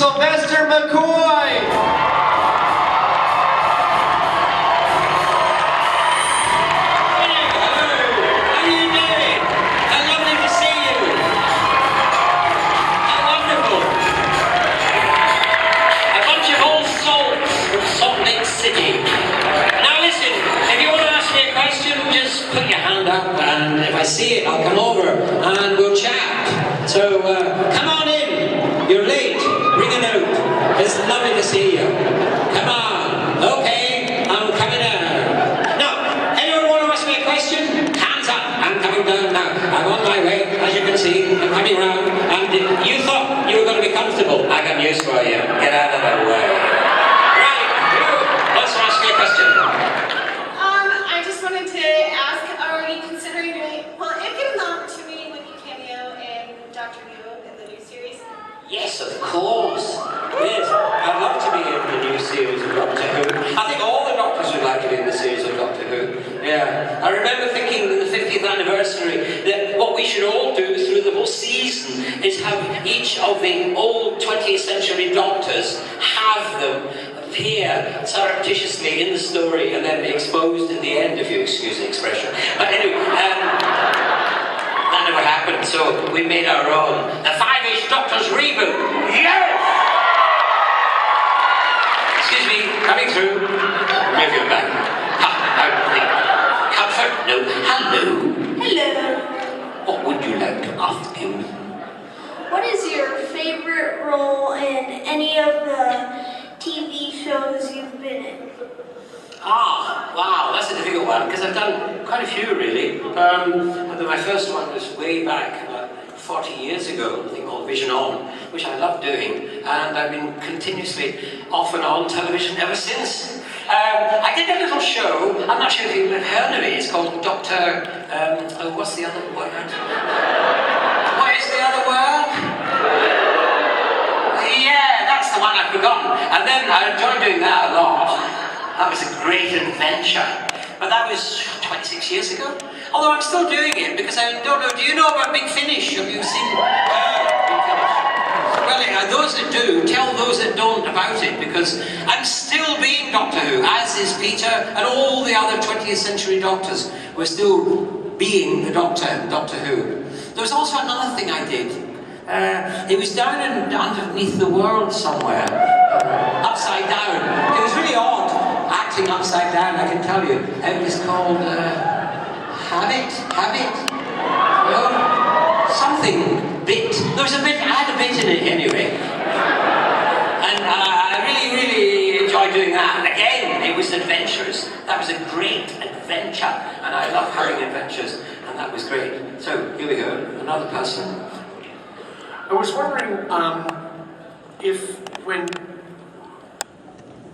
Sylvester McCoy. Put your hand up, and if I see it, I'll come over and we'll chat. So come on in. You're late. Bring a note. It's lovely to see you. Come on. Okay, I'm coming out. Now, anyone want to ask me a question? Hands up. I'm coming down now. I'm on my way, as you can see. I'm coming round. And you thought you were going to be comfortable. I got news for you. Get out of the way. Right, you. Let's ask me a question. I just wanted to ask, are you considering doing, well, if given the opportunity, would you cameo in Doctor Who in the new series? Yes, of course. Yes, I'd love to be in the new series of Doctor Who. I think all the Doctors would like to be in the series of Doctor Who. Yeah. I remember thinking in the 50th anniversary that what we should all do through the whole season is have each of the old 20th century Doctors have them appear surreptitiously in the story and then be exposed in the end, if you excuse the expression. But anyway, that never happened, so we made our own. The Five-ish Doctors reboot. Yes! Excuse me, coming through. Move your back. Comfort? No. Hello. Hello. What would you like to ask him? What is your favorite role in any of the TV shows you've been in? Ah, wow, that's a difficult one, because I've done quite a few, really. My first one was way back, about 40 years ago, a thing called Vision On, which I love doing, and I've been continuously off and on television ever since. I did a little show, I'm not sure if you've heard of it, it's called Dr. What's the other word? What is the other word? Yeah, that's the one I've forgotten. And then I enjoyed doing that a lot. That was a great adventure. But that was 26 years ago. Although I'm still doing it because I don't know. Do you know about Big Finish? Have you seen Big Finish? Well, those that do, tell those that don't about it, because I'm still being Doctor Who, as is Peter and all the other 20th century Doctors. We're still being the Doctor in Doctor Who. There was also another thing I did. It was down underneath the world somewhere, upside down. It was really odd, acting upside down, I can tell you. It was called Habit? No? Something, bit. There was a bit, I had a bit in it anyway. And I really enjoyed doing that. And again, it was adventures. That was a great adventure. And I love having adventures, and that was great. So, here we go, another person. I was wondering if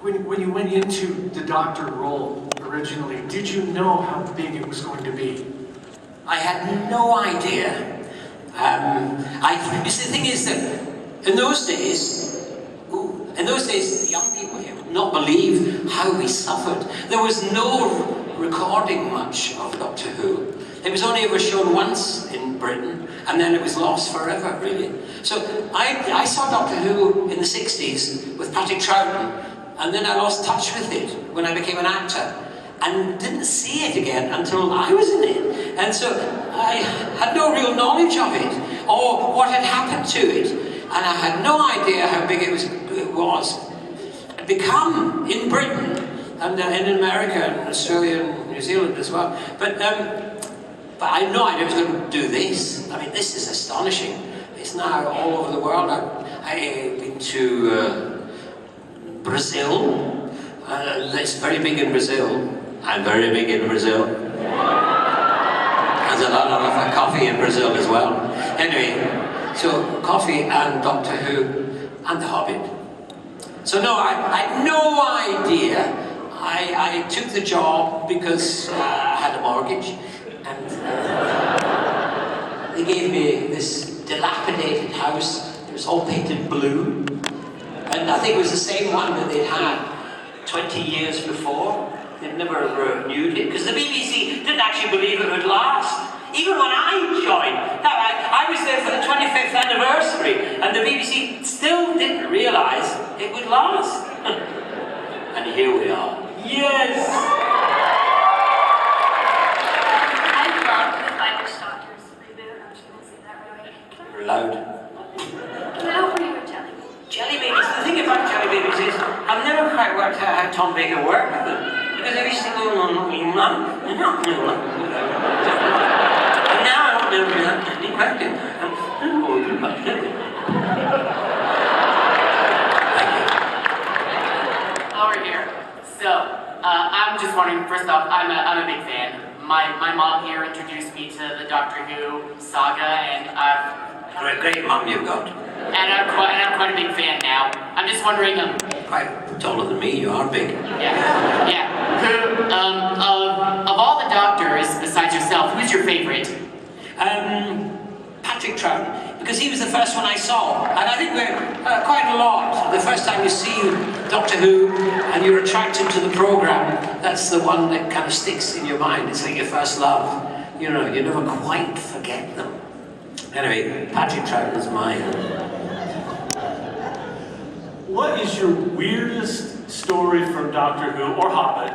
when you went into the Doctor role originally, did you know how big it was going to be? I had no idea. You see, the thing is that in those days, young people here would not believe how we suffered. There was no recording much of Doctor Who. It was only ever shown once in Britain, and then it was lost forever, really. So I saw Doctor Who in the 60s with Patrick Troughton, and then I lost touch with it when I became an actor, and didn't see it again until I was in it. And so I had no real knowledge of it, or what had happened to it, and I had no idea how big it was. Become in Britain, and in America, and Australia, and New Zealand as well. But I had no idea I was going to do this. I mean, this is astonishing. It's now all over the world. I've been to Brazil. It's very big in Brazil. I'm very big in Brazil. There's a lot of coffee in Brazil as well. Anyway, so coffee and Doctor Who and The Hobbit. So no, I had no idea. I took the job because I had a mortgage, and they gave me this dilapidated house. It was all painted blue, and I think it was the same one that they'd had 20 years before. They'd never renewed it because the BBC didn't actually believe it would last. Even when I joined, I was there for the 25th anniversary, and the BBC still didn't realise at last. And here we are. Yes! I love the Five Doctors reboot. I'm just going to say that right away. You're loud. Now for you, Jelly. Jelly babies, the thing about jelly babies is I've never quite worked out how Tom Baker worked with them. Because I used to go and now I don't know that any question. Over here. So, I'm just wondering, first off, I'm a big fan. My mom here introduced me to the Doctor Who saga, and Great mum you've got. I'm quite a big fan now. I'm just wondering, Quite taller than me, you are big. yeah. Who, of all the Doctors besides yourself, who's your favorite? Patrick Troughton, because he was the first one I saw, and I think we're quite a lot. The first time you see Doctor Who and you're attracted to the program, that's the one that kind of sticks in your mind. It's like your first love. You know, you never quite forget them. Anyway, Patrick Troughton's mine. What is your weirdest story from Doctor Who or Hobbit?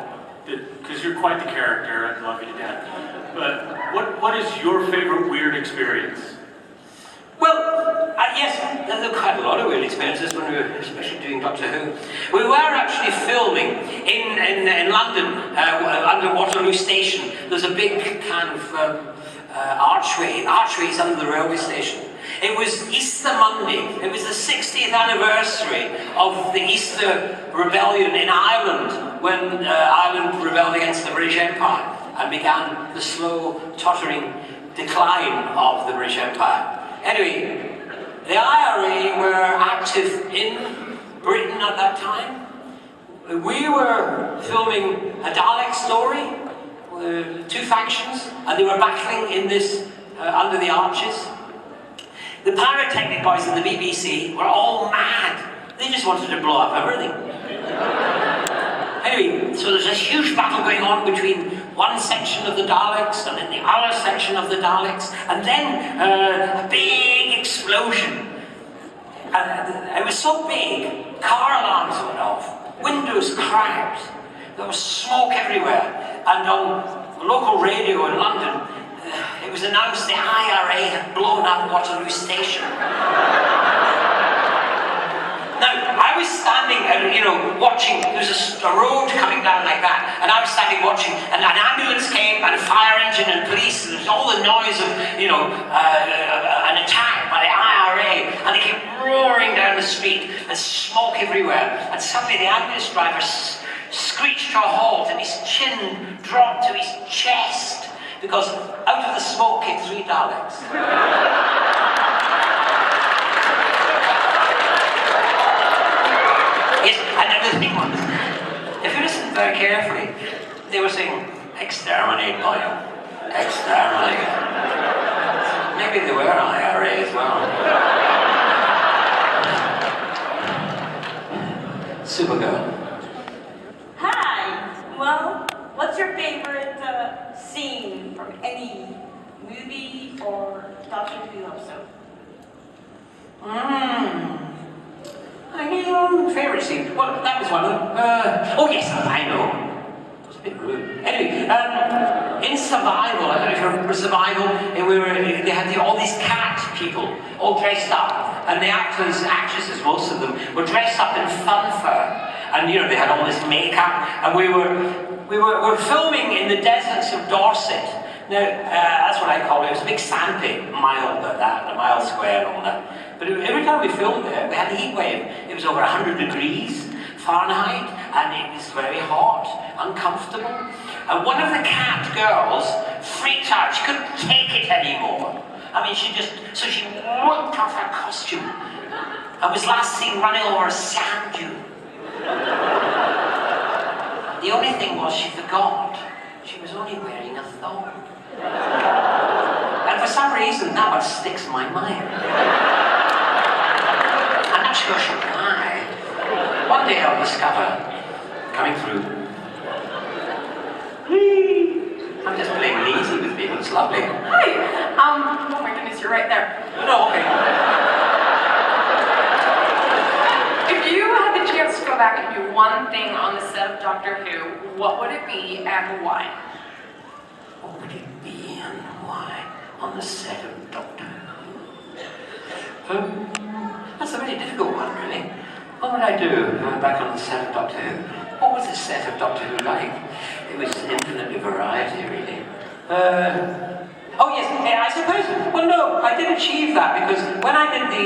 Because you're quite the character, I love you to death. But what is your favorite weird experience? Well, yes, there were quite a lot of weird experiences when we were especially doing Doctor Who. We were actually filming in London, under Waterloo Station. There's a big kind of archways under the railway station. It was Easter Monday. It was the 60th anniversary of the Easter Rebellion in Ireland, when Ireland rebelled against the British Empire and began the slow, tottering decline of the British Empire. Anyway, the IRA were active in Britain at that time. We were filming a Dalek story, two factions, and they were battling in this, under the arches. The pyrotechnic boys in the BBC were all mad. They just wanted to blow up everything. Anyway, so there's a huge battle going on between one section of the Daleks and then the other section of the Daleks, and then a big explosion. And it was so big, car alarms went off, windows cracked, there was smoke everywhere, and on local radio in London, it was announced the IRA had blown up Waterloo Station. Now, I was standing, watching. There was a road coming down like that, and I was standing watching, and an ambulance came, and a fire engine, and police, and there was all the noise of, an attack by the IRA, and they came roaring down the street, and smoke everywhere, and suddenly the ambulance driver screeched to a halt, and his chin dropped to his chest, because out of the smoke came 3 Daleks. Yes, and the thing was, if you listen very carefully, they were saying, exterminate, boy, exterminate. Maybe they were IRA as well. Supergirl. Hi! Well, what's your favorite scene from any movie or Doctor Who episode? I know, favourite scene. Well, that was one of them. Oh yes, I know. It was a bit rude. Anyway, in Survival, I don't know if you remember Survival, they had all these cat people all dressed up, and the actors, actresses, most of them, were dressed up in fun fur, and they had all this makeup, and we were filming in the deserts of Dorset. Now, that's what I call it. It was a big sandpit, mile a mile square and all that. But every time we filmed there, we had a heat wave. It was over 100 degrees Fahrenheit, and it was very hot, uncomfortable. And one of the cat girls freaked out. She couldn't take it anymore. I mean, she ripped off her costume and was last seen running over a sand dune. The only thing was she forgot she was only wearing a thong. And for some reason, that one sticks in my mind. I'm not sure why. One day I'll discover, coming through. I'm just playing easy with people, it's lovely. Hi! Oh my goodness, you're right there. No, okay. If you had the chance back and do one thing on the set of Doctor Who, what would it be and why? What would it be and why on the set of Doctor Who? That's a very difficult one, really. What would I do back on the set of Doctor Who? What was the set of Doctor Who like? It was infinitely variety, really. Oh yes, I suppose, well no, I did achieve that because when I did the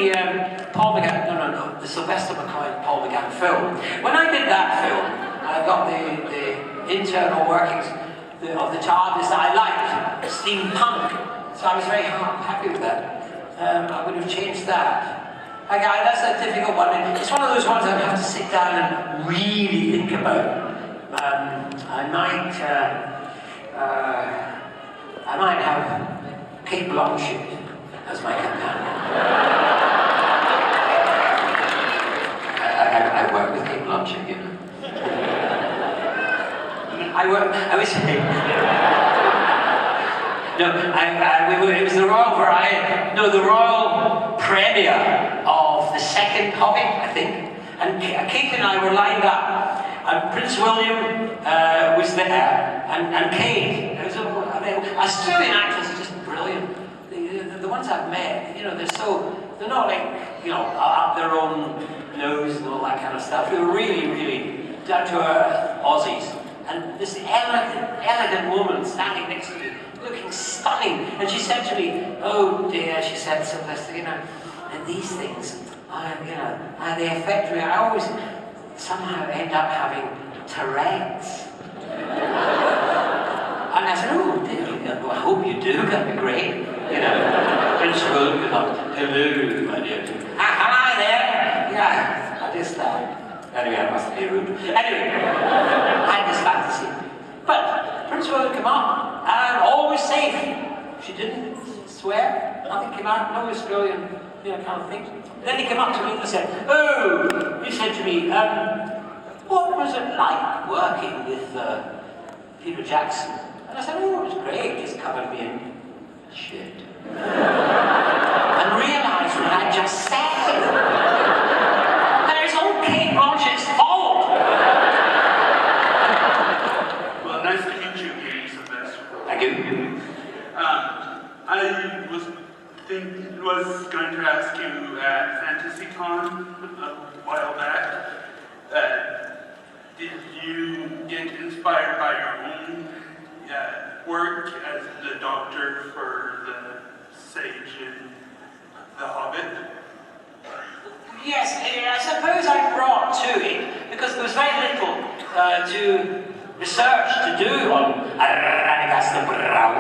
the Sylvester McCoy and Paul McGann film, when I did that film, I got the internal workings of the TARDIS that I liked, steampunk, so I was very happy with that. I would have changed that. That's a difficult one. It's one of those ones I'd have to sit down and really think about. I might have Kate Blanchett as my companion. I work with Kate Blanchett, you know. It was the Royal the Royal premiere of the second Hobbit, I think. And Kate and I were lined up. And Prince William was there, and Kate. Australian actors are just brilliant. The ones I've met, they're not like, up their own nose and all that kind of stuff. They were really, really down to earth Aussies. And this elegant woman standing next to me, looking stunning. And she said to me, "Oh dear," she said, "Sylvester, and these things, they affect me. I always somehow end up having Tourette's." And I said, "Oh dear, well, I hope you do, that'd be great." Prince William came up, "Hello, my dear." "Hi there." Yeah, I just anyway, I mustn't be rude. Anyway, I had this fantasy. But Prince William came up, and all was safe. She didn't swear, nothing came out, no Australian, kind of thing. Then he came up to me and said, he said to me, "What was it like working with Peter Jackson?" And I said, "Oh, it was great, just covered me in shit." And realised what I just said. That it's all Kate Blanchett's fault. Well, nice to meet you again, Sylvester. Thank you. I was going to ask you at FantasyCon a while back, did you get inspired by your own work as the Doctor for the Sage in The Hobbit? Yes, I suppose I brought to it, because there was very little research to do on Radagast the Brown.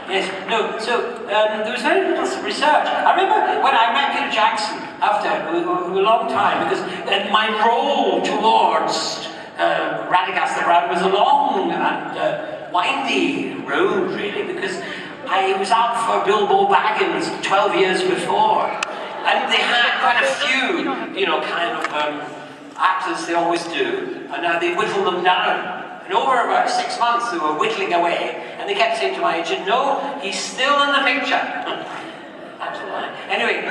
Yes, no, so there was very little research. I remember when I met Peter Jackson after a long time, because my role towards Radagast the Brown was a long and windy road, really, because I was out for Bilbo Baggins 12 years before, and they had quite a few, actors, they always do, and they whittle them down. And over about 6 months, they were whittling away, and they kept saying to my agent, "No, he's still in the picture." That's a lie. Anyway,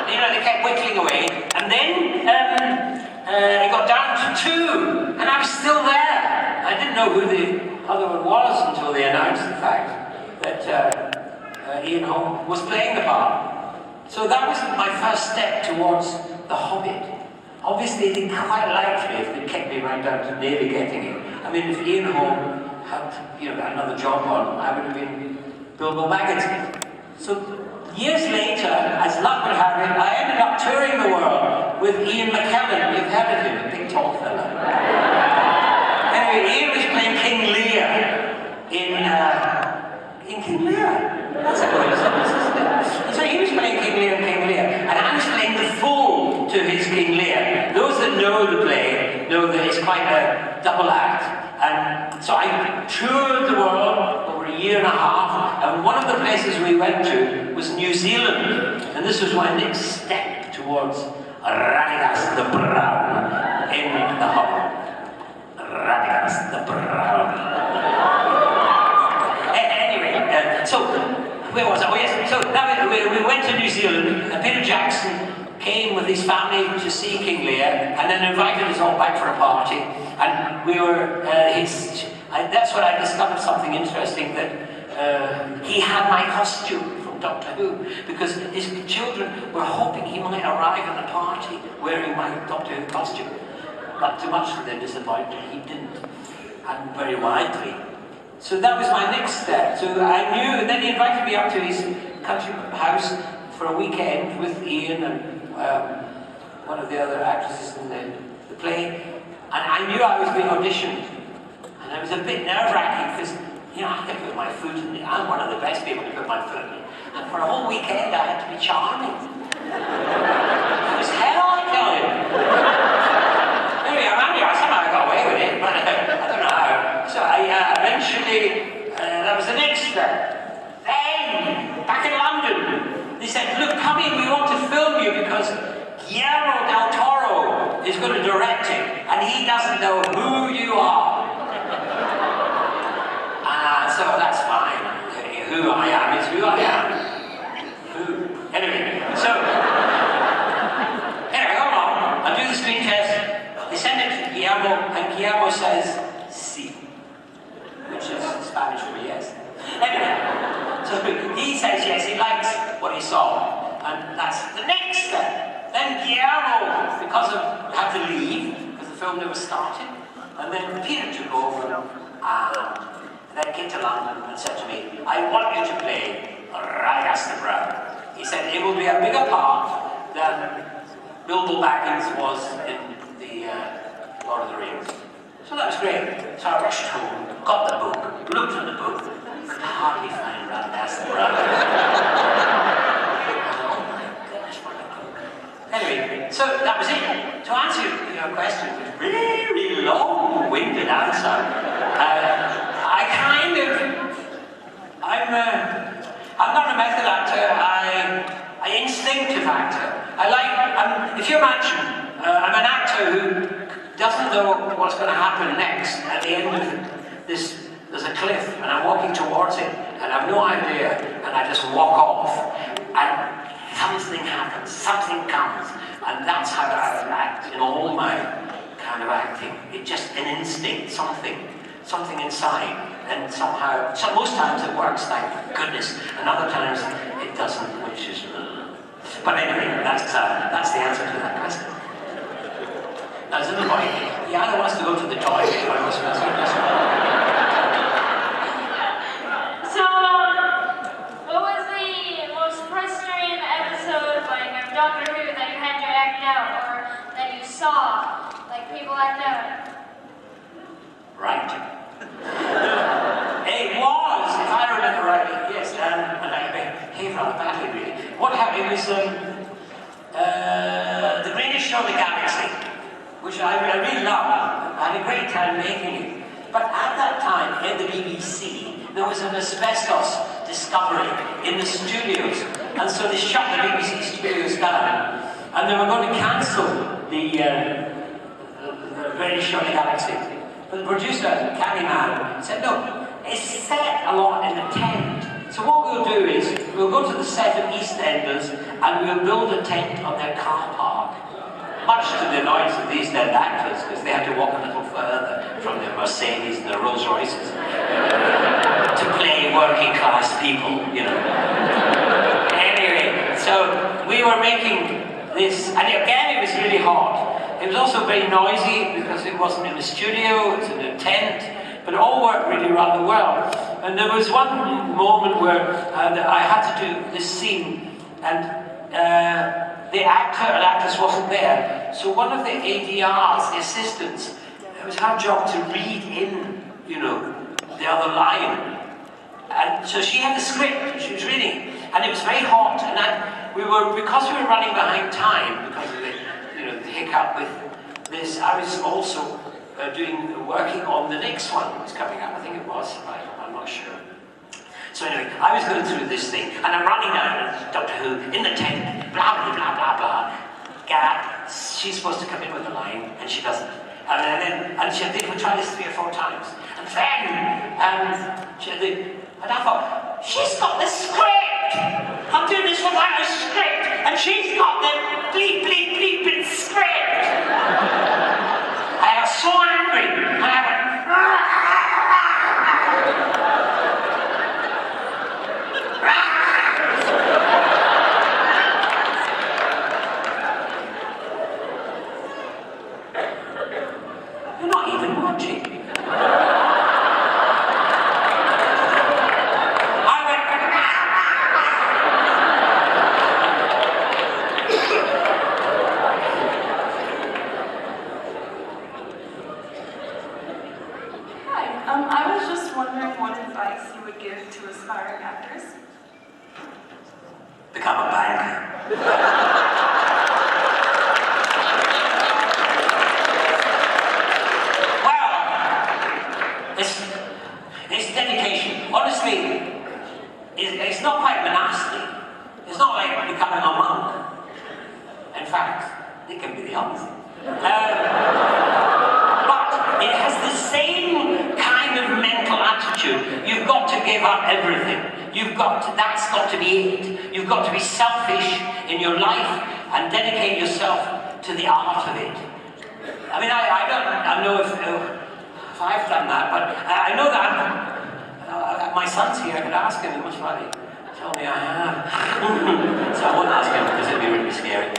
they kept whittling away, and then it got down to 2, and I was still there. I didn't know who the other one was until they announced the fact that Ian Holm was playing the part. So that was my first step towards The Hobbit. Obviously, they quite liked me if they kept me right down to nearly getting it. I mean, if Ian Holm had, got another job on, I would have been Bilbo Baggins. So years later, as luck would have it, I ended up touring the world with Ian McKellen. You've heard of him, a big tall fella. Anyway, Ian was playing King Lear in King Lear. That's a coincidence, isn't it? So he was playing King Lear in King Lear, and I was playing the fool to his King Lear. Those that know the play know that it's quite a double act. And so I toured the world over a year and a half, and one of the places we went to was New Zealand. And this was my next step towards Radagast the Brown in The Hobbit. Radagast the Brown. Anyway, so where was I? Oh yes, so we went to New Zealand, and Peter Jackson came with his family to see King Lear, and then invited us all back for a party, and we were, that's when I discovered something interesting, that he had my costume from Doctor Who, because his children were hoping he might arrive at the party wearing my Doctor Who costume. But to much to their disappointment, he didn't, and very widely. So that was my next step. So I knew, and then he invited me up to his country house for a weekend with Ian and one of the other actresses in the play, and I knew I was being auditioned, and it was a bit nerve-wracking because, you know, I had to put my foot in it. I'm one of the best people to put my foot in, and for a whole weekend I had to be charming. It was hell, I tell you. Anyway, I somehow got away with it, but I don't know how. So I eventually, that was the next step. Then, back in London, they said, look, come in, we want to film you because Guillermo del Toro is going to direct it, and he doesn't know who you are. So that's fine. Who I am is who I am. Who? Anyway, so, anyway, hold on. I do the screen test. They send it to Guillermo, and Guillermo says, sí, which is Spanish for yes. Anyway, so he says yes, he likes what he saw, and that's the next step. Then Guillermo, because of had to leave, because the film never started, and then Peter took over, and then came to London and said to me, I want you to play Radagast the Brown. He said it will be a bigger part than Bilbo Baggins was in the Lord of the Rings. So that was great. So I rushed home, got the book, looked at the book, could hardly find Radagast the Brown. Oh my gosh, what a book. Anyway, so that was it. To answer your question, it was really long-winded answer. I'm not a method actor, I'm an instinctive actor. If you imagine, I'm an actor who doesn't know what's going to happen next. At the end of this, there's a cliff, and I'm walking towards it, and I have no idea, and I just walk off, and something happens, something comes, and that's how I act in all my kind of acting. It's just an instinct, something inside, and somehow, so most times it works, thank goodness, and other times it doesn't, which is, but anyway, that's the answer to that question. Now, there's another boy, he either wants to go to the toilet or he wants to answer the question. So, what was the most frustrating episode, like, of Doctor Who that you had to act out, or that you saw, like, people act out? Right. It was, if I remember rightly, yes, and I behaved rather badly, really. What happened was the greatest show in the galaxy, which I really loved. I had a great time making it. But at that time, in the BBC, there was an asbestos discovery in the studios, and so they shut the BBC studios down, and they were going to cancel the greatest show in the galaxy. But the producer, cameramen, said, no, it's set a lot in a tent. So what we'll do is, we'll go to the set of EastEnders and we'll build a tent on their car park. Much to the annoyance of these dead actors, because they had to walk a little further from their Mercedes and their Rolls Royces to play working class people, you know. Anyway, so we were making this, and again it was really hot. It was also very noisy because it wasn't in a studio, it was in a tent, but it all worked really rather well. And there was one moment where I had to do this scene, and the actor and actress wasn't there. So one of the ADRs, the assistants, it was her job to read in, you know, the other line. And so she had the script, she was reading, and it was very hot, and because we were running behind time, because of the hiccup with this, I was also working on the next one that was coming up. I think it was, I'm not sure. So anyway, I was going through this thing, and I'm running down Doctor Who in the tent, blah, blah, blah, blah, blah. She's supposed to come in with a line, and she doesn't. And we tried this 3 or 4 times. And then, and I thought, she's got the script. I'm doing this without a script, and she's got the bleeping script. I got so angry, and I went, you're not even watching. I was just wondering what advice you would give to aspiring actors. Become a banker. Well, it's dedication. Honestly, it's not quite monastic. It's not like becoming a monk. In fact, it can be the opposite. But it has the same kind of mental attitude. You've got to give up everything. That's got to be it. You've got to be selfish in your life and dedicate yourself to the art of it. I mean, I don't know if I've done that, but I know that my son's here. I could ask him. He must likely tell me I have. So I won't ask him because it'd be really scary.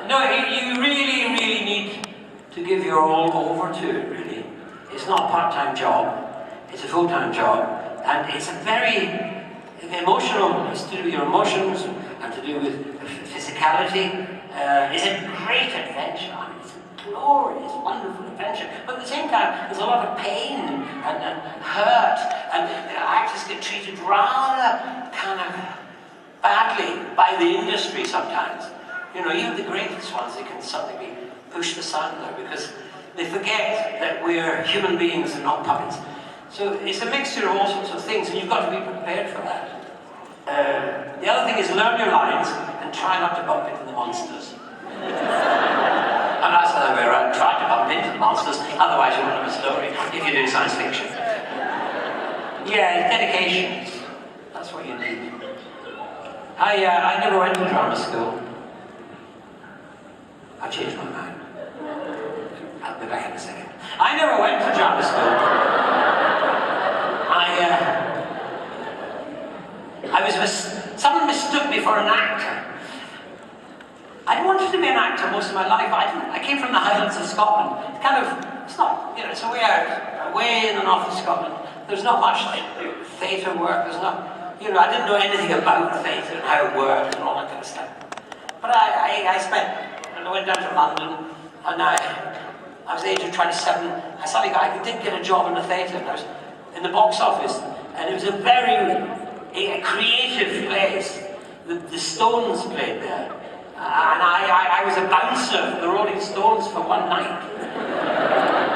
No, you really need to give your all over to it, really. It's not a part-time job. It's a full-time job. And it's a very emotional, it's to do with your emotions and to do with physicality. It's a great adventure. I mean, it's a glorious, wonderful adventure. But at the same time, there's a lot of pain and hurt. And actors get treated rather kind of badly by the industry sometimes. You know, even the greatest ones, they can suddenly be pushed asunder because they forget that we're human beings and not puppets. So it's a mixture of all sorts of things, and you've got to be prepared for that. The other thing is learn your lines and try not to bump into the monsters. And that's the other way around. Try to bump into the monsters, otherwise you won't have a story if you're doing science fiction. Yeah, dedication. That's what you need. I never went to drama school. I've changed my mind. I'll be back in a second. I never went to drama school. Someone mistook me for an actor. I wanted to be an actor most of my life. I came from the Highlands of Scotland. It's not, it's a way out, way in the north of Scotland. There's not much theatre work. There's not, I didn't know anything about theatre and how it worked and all that kind of stuff. But I went down to London, and I was the age of 27. I did get a job in the theatre, and I was in the box office, and it was a very creative place. The Stones played there, and I was a bouncer for the Rolling Stones for one night.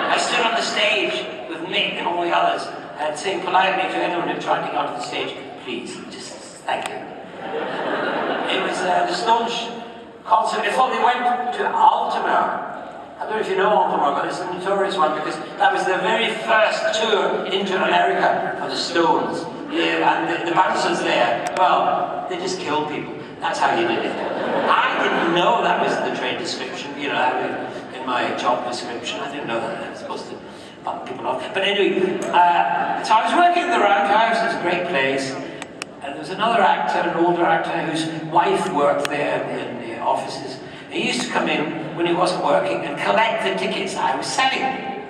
I stood on the stage with Mick and all the others, and saying politely to anyone who tried to get onto the stage, please, just thank you. It was the Stones concert before they went to Altamar. I don't know if you know Altamar, but it's a notorious one because that was the very first tour into America for the Stones. And the bouncers there, well, they just killed people. That's how you did it. I didn't know that was the trade description, in my job description. I didn't know that I was supposed to bump people off. But anyway, so I was working in the Roundhouse. It's a great place. And there was another actor, an older actor, whose wife worked there in the offices. He used to come in when he wasn't working and collect the tickets I was selling.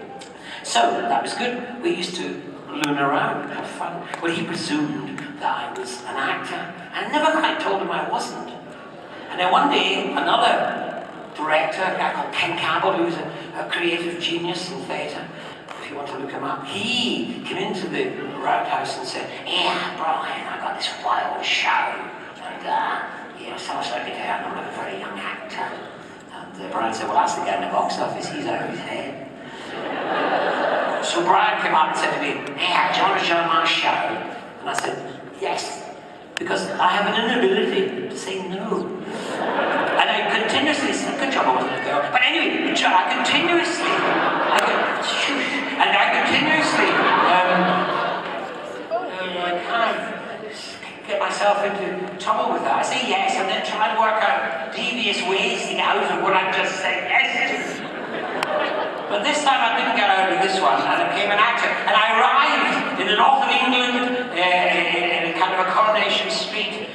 So that was good. We used to loon around, have fun. Well, he presumed that I was an actor. I never quite told him I wasn't. And then one day, another director, a guy called Ken Campbell, who was a creative genius in theatre, if you want to look him up, he came into the Roundhouse and said, yeah, Brian, I got this wild show. And, someone's looking to I'm looking for a young actor. And Brian said, well, that's the guy in the box office. He's out of his head. So Brian came up and said to me, hey, do you want to join my show? And I said, yes, because I have an inability to say no. And I continuously said, good job, I wasn't a girl. But anyway, I continuously kind of myself into trouble with that. I say yes, and then try and work out devious ways to get out of what I've just said yes to. But this time I didn't get out of this one, and I became an actor. And I arrived in the north of England, in a kind of a Coronation Street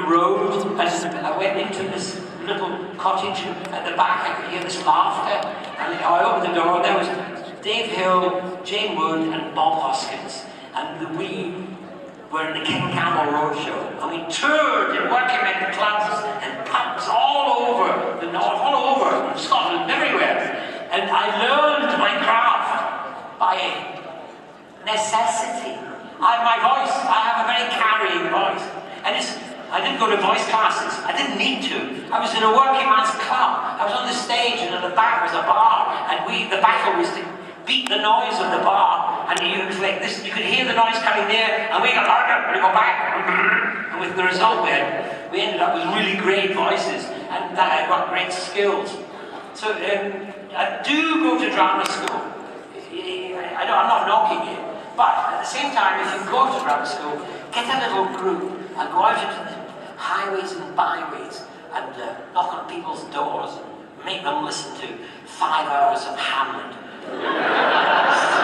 road, and I went into this little cottage at the back. I could hear this laughter, and I opened the door, and there was Dave Hill, Jane Wood, and Bob Hoskins. And we were in the King Camel Roadshow, and we toured in working men clubs and pubs all over the north, all over Scotland, everywhere. And I learned my craft by necessity. My voice, I have a very carrying voice. And I didn't go to voice classes. I didn't need to. I was in a working man's club. I was on the stage, and at the back was a bar, and the battle was to beat the noise of the bar, and it was like this. You could hear the noise coming near, and we got louder, and we go back, and with the result, we ended up with really great voices, and that I got great skills. So I do go to drama school. I'm not knocking it, but at the same time, if you go to drama school, get a little group and go out into the highways and byways and knock on people's doors and make them listen to 5 hours of Hamlet.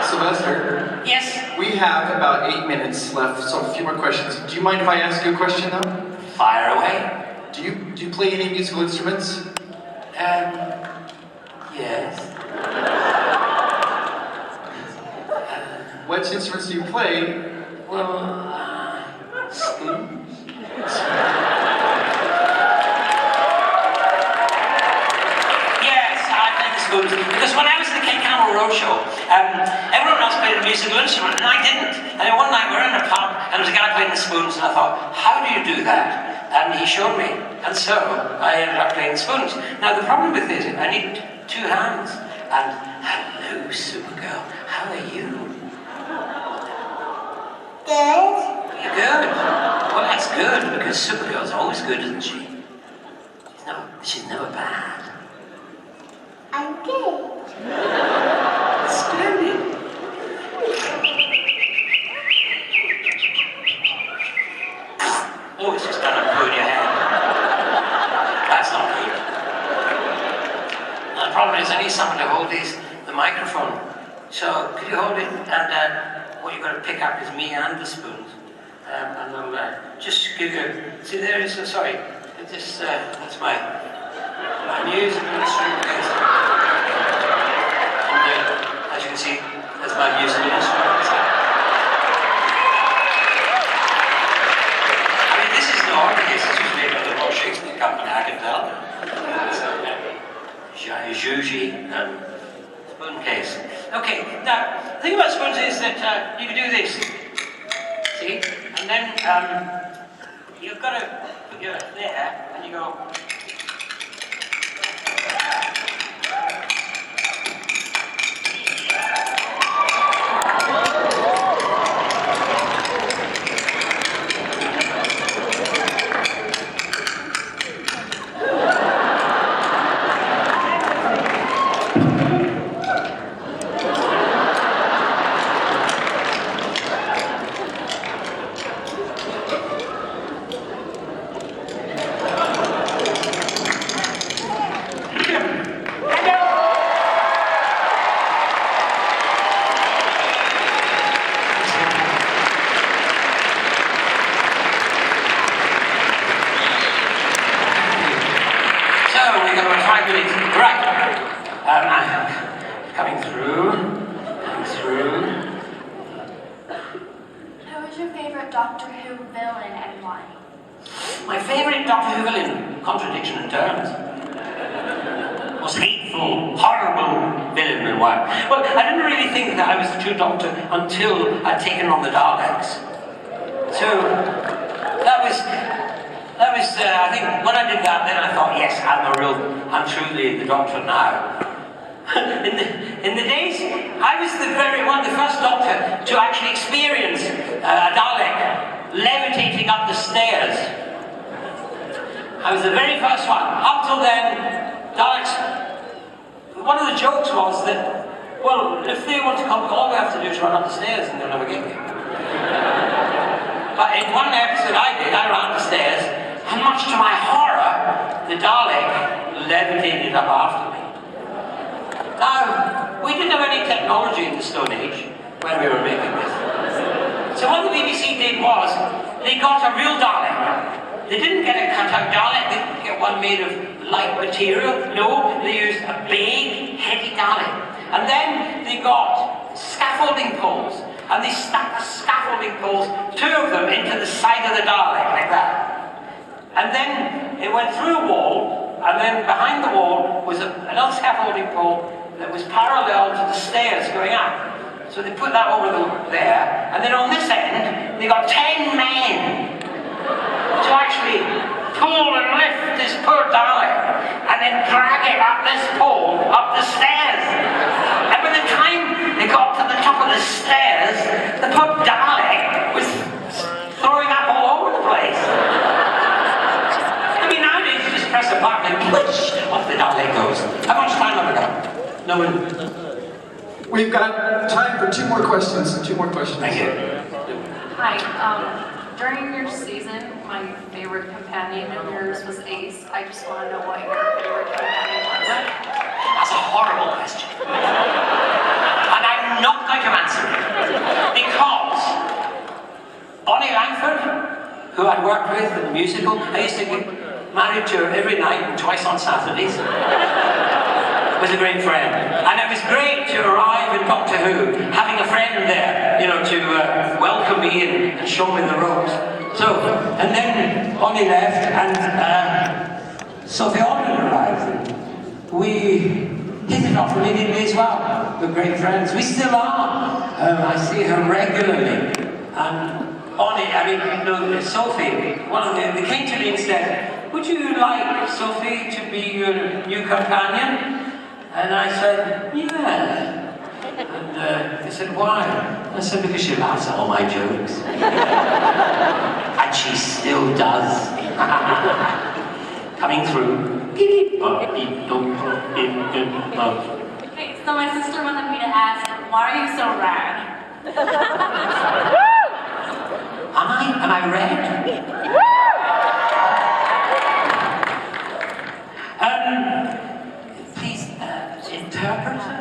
Sylvester? Yes? We have about 8 minutes left, so a few more questions. Do you mind if I ask you a question, though? Fire away. Do you play any musical instruments? Yes. What instruments do you play? Well, spoons. Because when I was in the King Camel Roadshow, everyone else played a musical instrument, and I didn't. And then one night we were in a pub, and there was a guy playing the spoons, and I thought, how do you do that? And he showed me, and so I ended up playing spoons. Now the problem with it is, I need 2 hands. And hello, Supergirl, how are you? Good. You're good. Well, that's good, because Supergirl's always good, isn't she? She's never bad. I'm good. Splendid. Oh, it's just gonna put your hand. That's not good. Now, the problem is I need someone to hold the microphone. So, could you hold it? And what you're going to pick up is me and the spoons. And I'll just give you... See, there is... sorry. That's my musical instrument. And as you can see, that's my musical instrument. I mean, this is no case. This was made by the Royal Shakespeare Company, I can tell. Juji and spoon case. Okay, now, the thing about spoons is that you can do this. See? And then you've got to put your there, and you go... until I'd taken on the Daleks. So that was I think when I did that, then I thought, yes, I'm truly the Doctor now. in the days, I was one of the first Doctor to actually experience a Dalek levitating up the stairs. I was the very first one. Up till then, Daleks, one of the jokes was that, well, if they want to come, all we have to do is run up the stairs and they'll never get me. But in one episode I ran the stairs, and much to my horror, the Dalek levitated up after me. Now, we didn't have any technology in the Stone Age when we were making this. So what the BBC did was, they got a real Dalek. They didn't get a cut-out Dalek, they didn't get one made of light material. No, they used a big, heavy Dalek. And then they got scaffolding poles, and they stuck the scaffolding poles, 2 of them, into the side of the Dalek, like that. And then it went through a wall, and then behind the wall was another scaffolding pole that was parallel to the stairs going up. So they put that over there, and then on this end, they got 10 men to actually pull and lift this poor Dalek, and then drag it up this pole, up the stairs. And by the time they got to the top of the stairs, the poor Dalek was throwing up all over the place. I mean, nowadays you just press a button and push, off the Dalek goes. How much time have we got? No one. We've got time for 2 more questions. 2 more questions. Thank you. Hi, during your season, my favorite companion of yours was Ace. I just want to know what your favorite companion was. That's a horrible question. And I'm not going to answer it. Because Bonnie Langford, who I'd worked with in the musical, I used to get married to her every night and twice on Saturdays. Was a great friend. And it was great to arrive in Doctor Who, having a friend there, you know, to welcome me and show me the ropes. So, and then Bonnie left, and Sophie Aldrin arrived. We hit it off immediately as well. We're great friends. We still are. I see her regularly. And Bonnie, I mean, no, Sophie, one of them, they came to me and said, would you like Sophie to be your new companion? And I said, yeah. And they said, why? I said, because she laughs at all my jokes. And she still does. Coming through. Okay, so my sister wanted me to ask, why are you so rad? Am I red? Please, interpreter?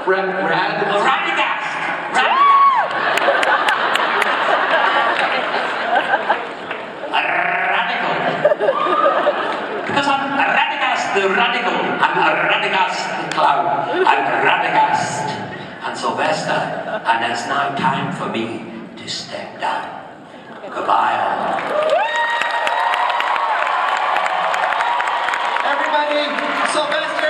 Radagast! Radical. Because I'm Radagast the Radical. I'm Radagast the Clown. I'm Radagast and Sylvester. And it's now time for me to step down. Goodbye all. Everybody, Sylvester.